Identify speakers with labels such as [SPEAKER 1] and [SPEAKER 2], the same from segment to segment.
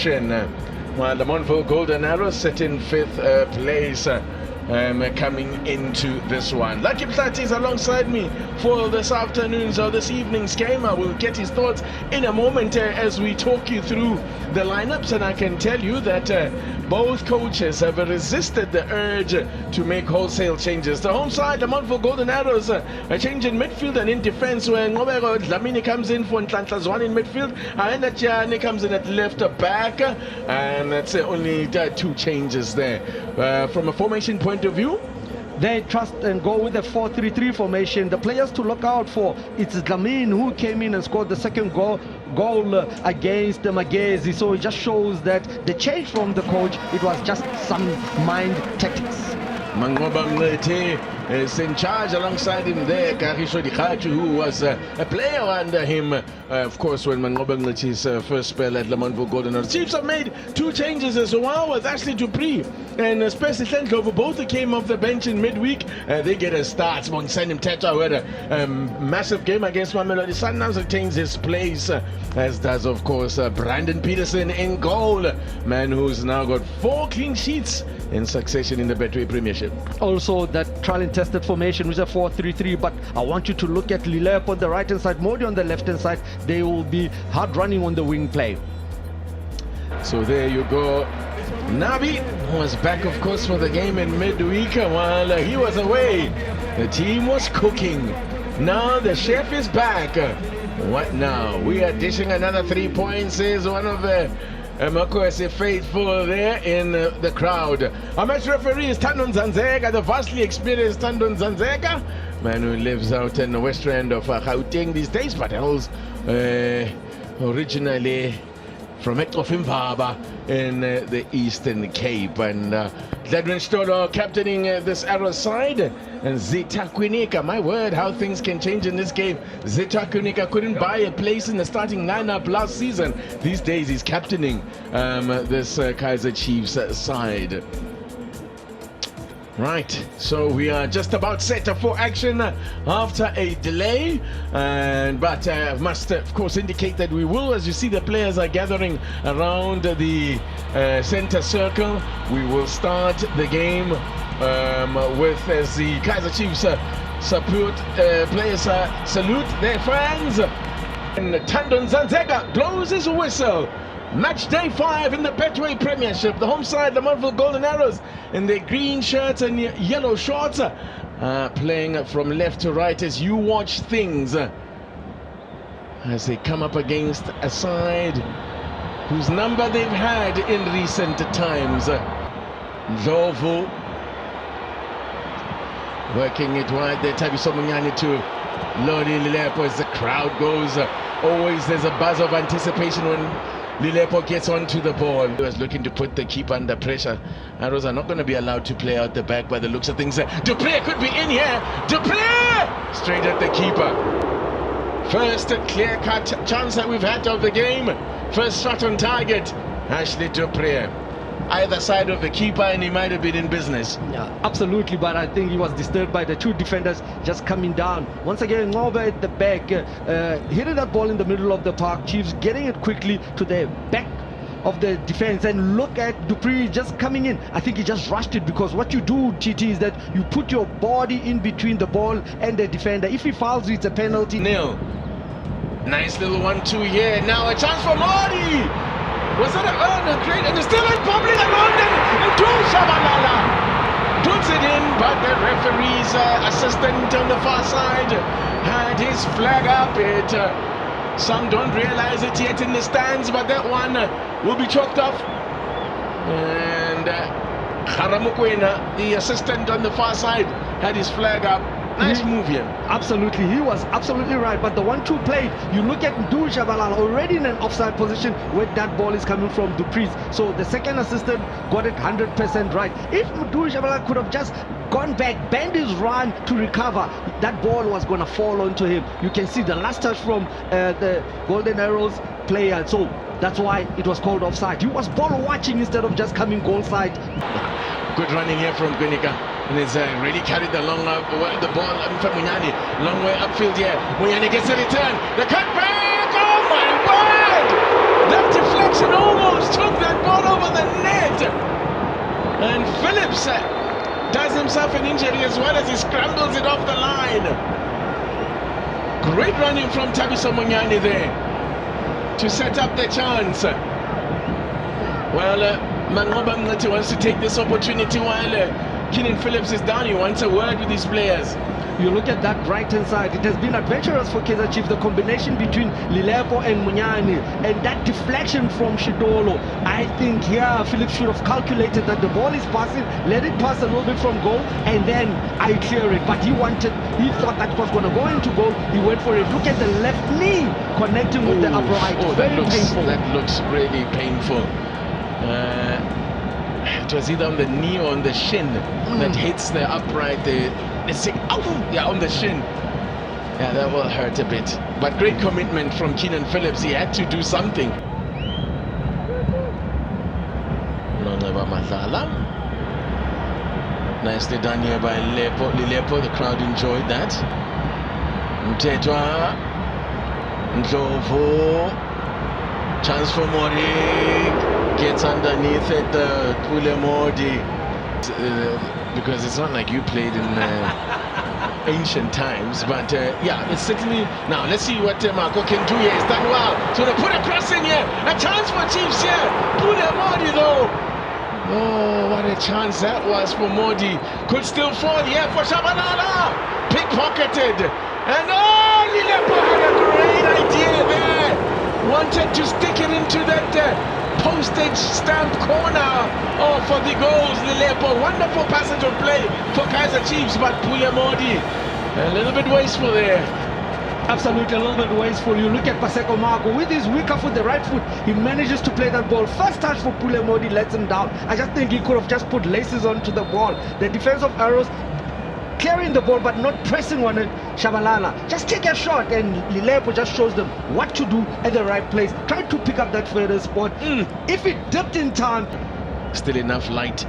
[SPEAKER 1] While Lamontville Golden Arrows sit in 5th place coming into this one. Lucky Plati is alongside me for this afternoon's or this evening's game. I will get his thoughts in a moment as we talk you through the lineups, and I can tell you that both coaches have resisted the urge to make wholesale changes. The home side, Lamontville Golden Arrows, a change in midfield and in defense when Dlamini comes in for Ntlantla in midfield, and Tiani comes in at left back, and that's only 2 changes there. From a formation point of view,
[SPEAKER 2] they trust and go with the 4-3-3 formation. The players to look out for, it's Dlamini who came in and scored the second goal against Magezi. So it just shows that the change from the coach, it was just some mind tactics.
[SPEAKER 1] is in charge alongside him there, Karisho Dikhachu, who was a player under him, of course, when Mangobangleti's first spell at Lamontville Golden Arrows. Chiefs have made 2 changes as well, with Ashley Dupree and Spesi Tendlover. Both came off the bench in midweek. They get a start. Monsanim Teta, who had a massive game against Mamelodi Sundowns, retains his place, as does, of course, Brandon Peterson in goal. Man who's now got 4 clean sheets in succession in the Betway Premiership.
[SPEAKER 2] Also, that trial and tested formation was a 4-3-3, but I want you to look at Lilep on the right hand side, Modi on the left hand side. They will be hard running on the wing play.
[SPEAKER 1] So there you go. Nabi was back, of course, for the game in midweek. While he was away, the team was cooking. Now the chef is back. What now? We are dishing another 3 points, says one of the Makwese faithful there in the crowd. Our match referee is Tandon Zanzega, the vastly experienced Tandon Zanzega, man who lives out in the west end of Gauteng these days, but hails originally from Etlofimvaba in the Eastern Cape. And Gladwin Stolo captaining this Arrow side, and Zita Kwinika. My word, how things can change in this game. Zita Kwinika couldn't buy a place in the starting lineup last season. These days he's captaining this Kaizer Chiefs side. Right, so we are just about set for action after a delay, but must of course indicate that we will, as you see the players are gathering around the center circle, we will start the game with as the Kaizer Chiefs support players salute their fans, and Tandon Zanzega blows his whistle. Match day 5 in the Betway Premiership. The home side, the Lamontville Golden Arrows, in their green shirts and yellow shorts, playing from left to right as you watch things as they come up against a side whose number they've had in recent times. Ndlovu working it wide there, Tabiso Munyani to Lodi Lilepo as the crowd goes. Always there's a buzz of anticipation when Lilepo gets onto the ball. He was looking to put the keeper under pressure. Arrows are not going to be allowed to play out the back by the looks of things. Dupree could be in here. Dupree! Straight at the keeper. First clear-cut chance that we've had of the game. First shot on target. Ashley Dupree. Either side of the keeper, and he might have been in business.
[SPEAKER 2] Yeah, absolutely, but I think he was disturbed by the 2 defenders just coming down. Once again, Ngoba at the back, hitting that ball in the middle of the park. Chiefs getting it quickly to the back of the defense, and look at Dupree just coming in. I think he just rushed it, because what you do, TT, is that you put your body in between the ball and the defender. If he fouls, it's a penalty.
[SPEAKER 1] Nil. Nice little 1-2 here. Now a chance for Modi. Was that a great, and still in bubbling around and to Shabalala puts it in, but the referee's assistant on the far side had his flag up. Some don't realize it yet in the stands, but that one will be chalked off. And Kharamukwena, the assistant on the far side, had his flag up. Nice move here.
[SPEAKER 2] Absolutely, he was absolutely right. But the 1-2 play, you look at Ndu Shabalala already in an offside position where that ball is coming from Dupree's. So the second assistant got it 100% right. If Ndu Shabalala could have just gone back, bend his run to recover, that ball was going to fall onto him. You can see the last touch from the Golden Arrows player. So that's why it was called offside. He was ball watching instead of just coming goal side.
[SPEAKER 1] Good running here from Kwinika. And it's really carried the long the ball from Munyani. Long way upfield here. Munyani gets a return. The cutback! Oh my word! That deflection! Jackson almost took that ball over the net. And Phillips does himself an injury as well as he scrambles it off the line. Great running from Thabiso Munyane there to set up the chance. Well, Mangoba Mngati wants to take this opportunity while Keenan Phillips is down. He wants a word with his players.
[SPEAKER 2] You look at that right-hand side, it has been adventurous for Kaizer Chiefs, the combination between Lilepo and Munyane, and that deflection from Shidolo. I think here Phillips should have calculated that the ball is passing, let it pass a little bit from goal, and then I clear it. But he thought that was going to go into goal. He went for it. Look at the left knee connecting with the upright. Very painful.
[SPEAKER 1] That looks really painful. It was either on the knee or on the shin that hits the upright. On the shin. Yeah, that will hurt a bit. But great commitment from Keenan Phillips. He had to do something. Nicely done here by Lilepo. The crowd enjoyed that. Mtetwa. Ndlovu. Chance for Mori. Gets underneath it. Pule Modi. Because it's not like you played in ancient times, but yeah, it's certainly. Now let's see what Marco can do here. He's done well. So they put a cross in here. A chance for Chiefs here. Pule Modi though. Oh, what a chance that was for Modi. Could still fall here for Shabalala. Pickpocketed. And oh, Lilepo had a great idea there. Wanted to stick it into that postage stamp corner for the goals. Lilepo, wonderful passage of play for Kaizer Chiefs, but Pule Modi a little bit wasteful there.
[SPEAKER 2] Absolutely a little bit wasteful. You look at Paseko Marco with his weaker foot, the right foot, he manages to play that ball. First touch for Pule Modi lets him down. I just think he could have just put laces onto the ball. The defensive arrows clearing the ball but not pressing on it. Shabalala just take a shot, and Lilepo just shows them what to do at the right place. Try to pick up that further spot. If it dipped in time.
[SPEAKER 1] Still enough light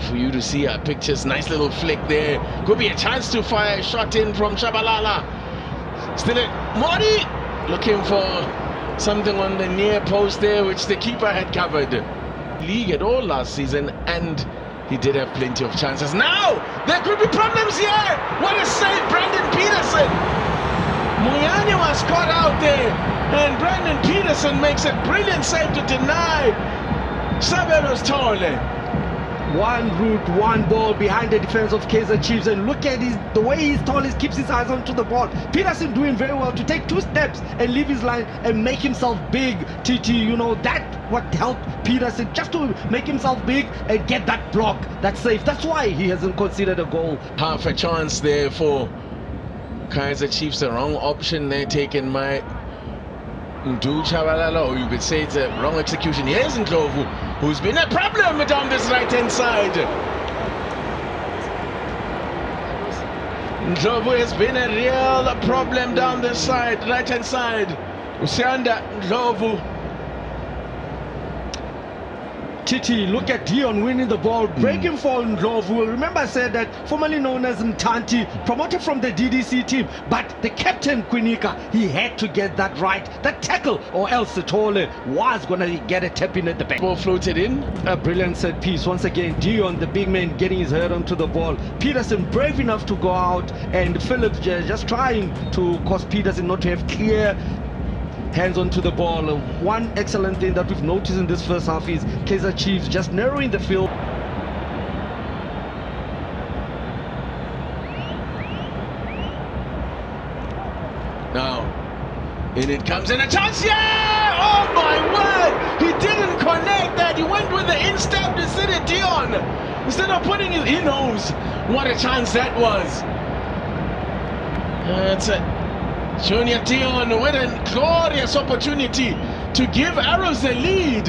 [SPEAKER 1] for you to see our pictures. Nice little flick there. Could be a chance to fire a shot in from Shabalala. Still Modi looking for something on the near post there, which the keeper had covered. League at all last season, and he did have plenty of chances. Now, there could be problems here. What a save, Brandon Peterson. Munyane was caught out there, and Brandon Peterson makes a brilliant save to deny Sabelo's Tole.
[SPEAKER 2] One route, one ball behind the defense of Kaizer Chiefs, and look at the way he's tall, he keeps his eyes onto the ball. Peterson doing very well to take 2 steps and leave his line and make himself big. TT, you know, that what helped Peterson just to make himself big and get that block, that save. That's why he hasn't conceded a goal.
[SPEAKER 1] Half a chance there for Kaizer Chiefs. The wrong option there taken by Ndu Chabalala, or you could say it's a wrong execution. Here's Ndlovu, who's been a problem down this right-hand side. Ndlovu has been a real problem down this side, right-hand side. Usianda Ndlovu.
[SPEAKER 2] Titi, look at Dion winning the ball, breaking for Ndlovu. Remember I said that, formerly known as Mtanti, promoted from the DDC team, but the captain Kwinika, he had to get that right, that tackle, or else Tole was going to get a tap in at the back.
[SPEAKER 1] Ball floated in.
[SPEAKER 2] A brilliant set piece. Once again, Dion, the big man, getting his head onto the ball. Peterson brave enough to go out, and Phillips just trying to cause Peterson not to have clear hands onto the ball. One excellent thing that we've noticed in this first half is Kaizer Chiefs just narrowing the field.
[SPEAKER 1] Now, in it comes, and a chance, yeah! Oh my word! He didn't connect that. He went with the instep to City Dion. Instead of putting it, he knows what a chance that was. It's a Junior Dion with a glorious opportunity to give Arrows the lead.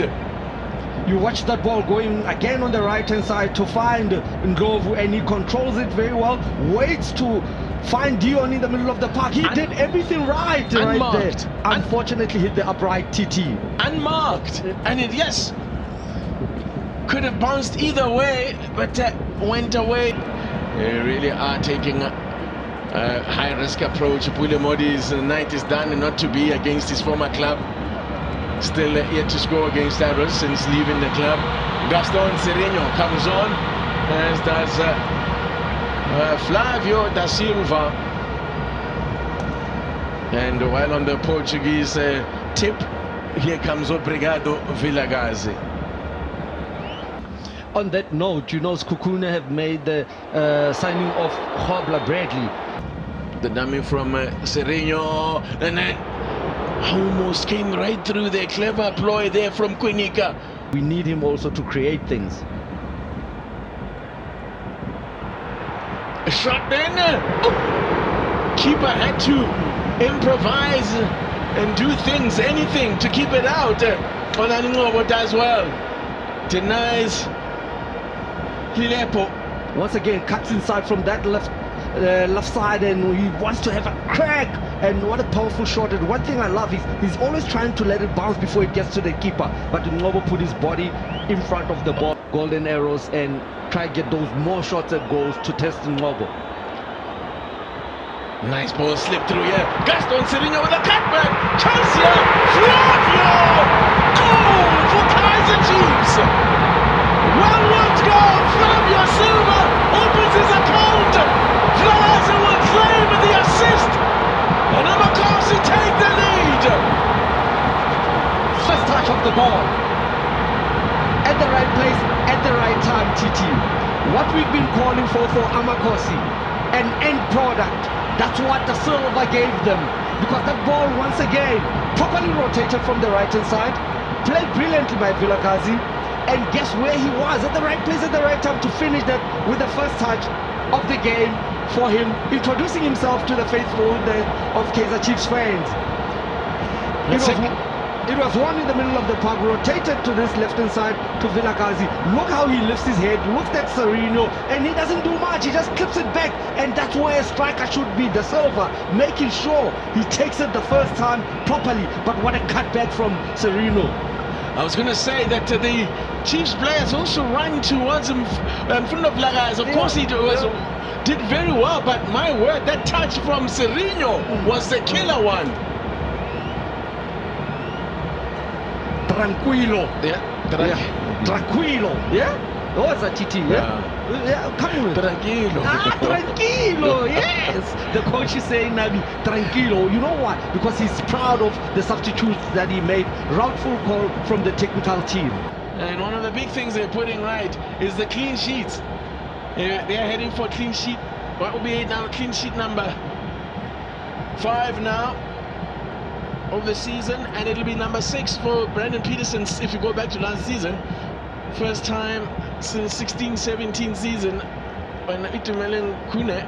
[SPEAKER 2] You watch that ball going again on the right-hand side to find Ndlovu, and he controls it very well, waits to find Dion in the middle of the park. He did everything right there. Unfortunately, hit the upright TT.
[SPEAKER 1] Unmarked. And it, yes, could have bounced either way, but went away. They really are taking a high-risk approach. Pule Modi's night is done and not to be against his former club. still yet to score against Arrows since leaving the club. Gaston Sereno comes on, as does Flavio da Silva. And while on the Portuguese tip, here comes Obrigado Vilagazi.
[SPEAKER 2] On that note, you know, Skukuna have made the signing of Hobla Bradley.
[SPEAKER 1] The dummy from Sereno, and then almost came right through there. Clever ploy there from Quinica.
[SPEAKER 2] We need him also to create things.
[SPEAKER 1] A shot then. Keeper had to improvise and do things, anything to keep it out. Onaningobo does well. Denies Hilepo.
[SPEAKER 2] Once again, cuts inside from that left side, and he wants to have a crack. And what a powerful shot. And one thing I love is he's always trying to let it bounce before it gets to the keeper. But Ngobo put his body in front of the ball. Golden arrows, and try to get those more shots at goals to test Ngobo.
[SPEAKER 1] Nice ball slip through here. Gaston Sereno with a cutback. Chance here. Flavio! Goal for Kaizer Chiefs! Well worked goal. Flavio Silva opens his account. Flavio will claim the assist. And Amakasi take the lead.
[SPEAKER 2] First touch of the ball. At the right place, at the right time, TT. What we've been calling for Amakosi, an end product. That's what the Silva gave them, because that ball once again properly rotated from the right hand side, played brilliantly by Vilakazi, and guess where he was? At the right place at the right time to finish that with the first touch of the game for him, introducing himself to the faithful of Kaizer Chiefs fans. It was one in the middle of the park, rotated to this left-hand side to Vilakazi. Look how he lifts his head, looks at Sereno, and he doesn't do much. He just clips it back, and that's where a striker should be, the Silva, making sure he takes it the first time properly. But what a cutback from Sereno.
[SPEAKER 1] I was going to say that the Chiefs players also ran towards him in front of Vilakazi. Of course he did very well, but my word, that touch from Sereno was the killer one.
[SPEAKER 2] Tranquilo.
[SPEAKER 1] Yeah.
[SPEAKER 2] Tranquilo. Yeah? Oh, it's a TT, yeah? Yeah, come on.
[SPEAKER 1] Tranquilo.
[SPEAKER 2] Tranquilo, yes. The coach is saying, Nabi, tranquilo. You know why? Because he's proud of the substitutes that he made. Rightful call from the technical team.
[SPEAKER 1] And one of the big things they're putting right is the clean sheets. They're heading for clean sheet. What will be now? Clean sheet number 5 now of the season, and it'll be number 6 for Brandon Peterson if you go back to last season. First time since 16-17 season when Itumeleng Kune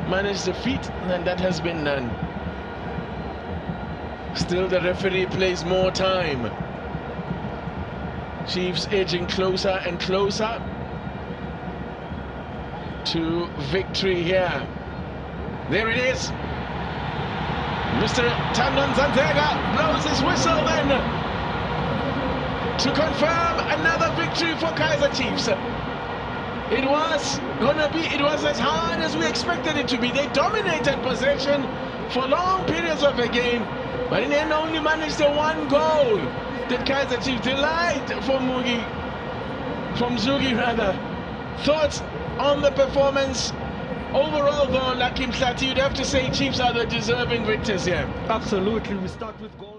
[SPEAKER 1] managed the feat, and that has been done. Still the referee plays more time. Chiefs edging closer and closer to victory here. There it is. Mr. Tandon Zantega blows his whistle then to confirm another victory for Kaizer Chiefs. It was as hard as we expected it to be. They dominated possession for long periods of the game, but in the end only managed the one goal. Did Kaizer Chiefs delight from Zugi rather. Thoughts on the performance? Overall though, Lucky Mhlati, you'd have to say Chiefs are the deserving victors here.
[SPEAKER 2] Absolutely. We start with goals.